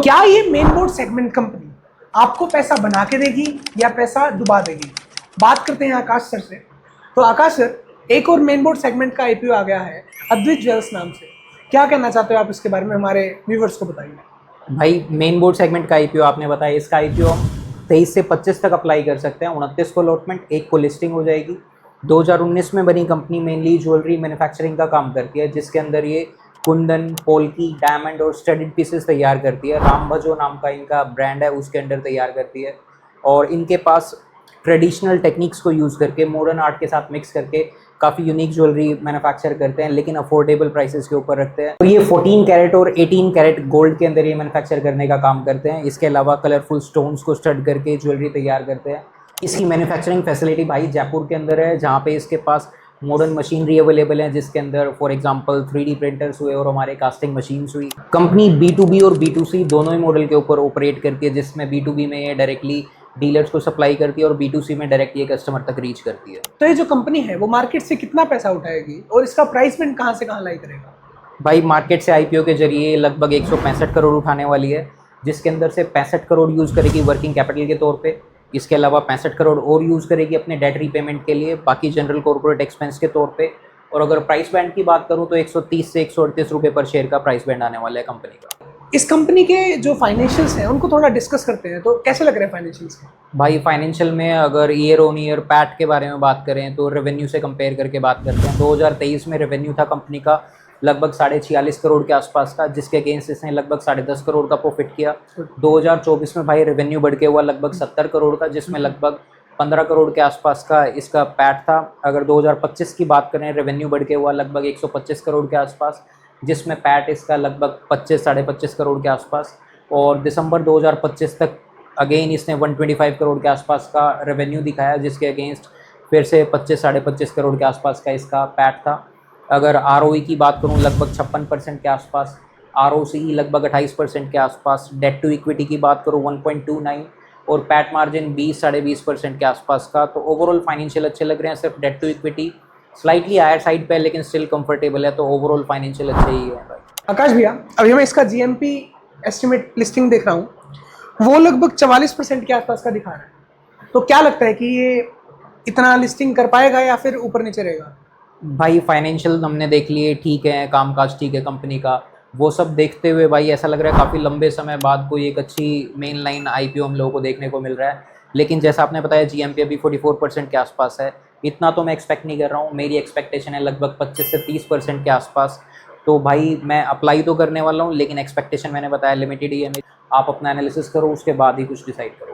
क्या ये main board segment company आपको पैसा बना के देगी या पैसा डुबा देगी? बात करते हैं आकाश सर से। तो आकाश सर, एक और मेन बोर्ड सेगमेंट का आईपीओ आ गया है अद्वैत ज्वेल्स नाम से। क्या कहना चाहते हो आप इसके बारे में, हमारे व्यूवर्स को बताइए। भाई मेन बोर्ड सेगमेंट का आईपीओ आपने बताया, इसका आईपीओ हम 23 से 25 तक अप्लाई कर सकते हैं। 29 को अलॉटमेंट, 1 को लिस्टिंग हो जाएगी। 2019 में बनी कंपनी मेनली ज्वेलरी मैन्युफैक्चरिंग का काम करती है, जिसके अंदर ये कुंदन, पोल्की, डायमंड और स्टडीड पीसेस तैयार करती है। राम भजो नाम का इनका ब्रांड है, उसके अंडर तैयार करती है। और इनके पास ट्रेडिशनल टेक्निक्स को यूज़ करके, मॉडर्न आर्ट के साथ मिक्स करके काफ़ी यूनिक ज्वेलरी मैन्युफैक्चर करते हैं, लेकिन अफोर्डेबल प्राइसेस के ऊपर रखते हैं। और ये 14 कैरेट और 18 कैरेट गोल्ड के अंदर ये मैन्युफैक्चर करने का काम करते हैं। इसके अलावा कलरफुल स्टोन्स को स्टड करके ज्वेलरी तैयार करते हैं। इसकी मैन्युफैक्चरिंग फैसिलिटी भाई जयपुर के अंदर है, जहाँ पे इसके पास मॉडर्न मशीनरी अवेलेबल है, जिसके अंदर फॉर एग्जांपल 3D प्रिंटर्स हुए और हमारे कास्टिंग मशीन्स हुई। कंपनी B2B और B2C दोनों ही मॉडल के ऊपर ऑपरेट करती है, जिसमें B2B में ये डायरेक्टली डीलर्स को सप्लाई करती है और B2C में डायरेक्ट ये कस्टमर तक रीच करती है। तो ये जो कंपनी है वो मार्केट से कितना पैसा उठाएगी और इसका प्राइस बैंड कहाँ से कहाँ लाई करेगा? भाई मार्केट से आईपीओ के जरिए लगभग 165 करोड़ उठाने वाली है, जिसके अंदर से 65 करोड़ यूज़ करेगी वर्किंग कैपिटल के तौर पे। इसके अलावा 65 करोड़ और यूज़ करेगी अपने डेट रीपेमेंट के लिए, बाकी जनरल कॉर्पोरेट एक्सपेंस के तौर पे। और अगर प्राइस बैंड की बात करूँ तो 130 से 138 रुपये पर शेयर का प्राइस बैंड आने वाला है कंपनी का। इस कंपनी के जो फाइनेंशियल्स हैं उनको थोड़ा डिस्कस करते हैं। तो कैसे लग रहे हैं फाइनेंशियल्स? भाई फाइनेंशियल में अगर ईयर ऑन ईयर पैट के बारे में बात करें तो रेवेन्यू से कंपेयर करके बात करते हैं। 2023 में रेवेन्यू था कंपनी का लगभग 46.5 करोड़ के आसपास का, जिसके अगेंस्ट इसने लगभग 10.5 करोड़ का प्रॉफिट किया। 2024 में भाई रेवेन्यू बढ़ के हुआ लगभग 70 करोड़ का, जिसमें लगभग 15 करोड़ के आसपास का इसका पैट था। अगर 2025 की बात करें, रेवेन्यू बढ़ के हुआ लगभग 125 करोड़ के आसपास, जिसमें पैट इसका लगभग 25 साढ़े 25 करोड़ के आसपास। और दिसंबर 2025 तक अगेन इसने 125 करोड़ के आसपास का रेवेन्यू दिखाया, जिसके अगेंस्ट फिर से 25 साढ़े 25 करोड़ के आसपास का इसका पैट था। अगर ROE की बात करूं लगभग 56% के आसपास, ROCE लगभग 28% के आसपास, डेट टू इक्विटी की बात करूं 1.29 और पैट मार्जिन 20 साढ़े 20% के आसपास का। तो ओवरऑल फाइनेंशियल अच्छे लग रहे हैं। सिर्फ debt to equity slightly higher side पे है, लेकिन स्टिल कंफर्टेबल है। तो ओवरऑल फाइनेंशियल अच्छे ही है भाई। आकाश भैया, अभी मैं इसका GMP एस्टिमेट लिस्टिंग देख रहा हूँ, वो लगभग 44% के आसपास का दिखा रहा है। तो क्या लगता है कि ये इतना लिस्टिंग कर पाएगा या फिर ऊपर नीचे रहेगा? भाई फाइनेंशियल हमने देख लिए, ठीक है, कामकाज ठीक है कंपनी का। वो सब देखते हुए भाई ऐसा लग रहा है काफ़ी लंबे समय बाद कोई एक अच्छी मेन लाइन आईपीओ हम लोगों को देखने को मिल रहा है। लेकिन जैसा आपने बताया GMP अभी 44% के आसपास है। इतना तो मैं एक्सपेक्ट नहीं कर रहा हूँ, मेरी एक्सपेक्टेशन है लगभग 25 से 30% के आसपास। तो भाई मैं अप्लाई तो करने वाला हूँ, लेकिन एक्सपेक्टेशन मैंने बताया लिमिटेड ही है। आप अपना एनालिसिस करो, उसके बाद ही कुछ डिसाइड करो।